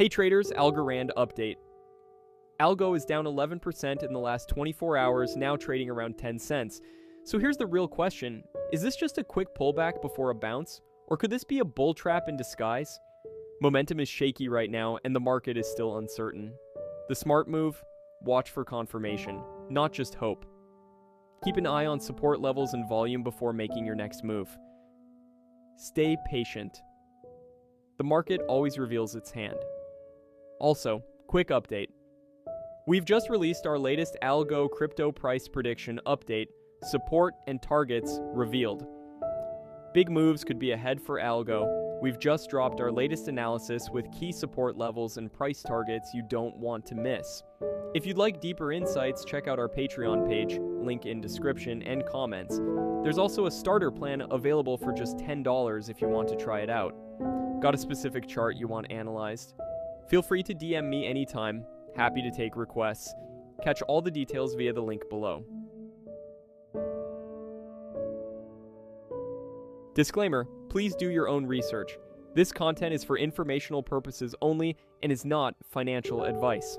Hey traders, Algorand update. Algo is down 11% in the last 24 hours, now trading around 10 cents. So here's the real question. Is this just a quick pullback before a bounce? Or could this be a bull trap in disguise? Momentum is shaky right now, and the market is still uncertain. The smart move? Watch for confirmation, not just hope. Keep an eye on support levels and volume before making your next move. Stay patient. The market always reveals its hand. Also, quick update. We've just released our latest Algo crypto price prediction update, support and targets revealed. Big moves could be ahead for Algo. We've just dropped our latest analysis with key support levels and price targets you don't want to miss. If you'd like deeper insights, check out our Patreon page, link in description and comments. There's also a starter plan available for just $10 if you want to try it out. Got a specific chart you want analyzed? Feel free to DM me anytime. Happy to take requests. Catch all the details via the link below. Disclaimer, please do your own research. This content is for informational purposes only and is not financial advice.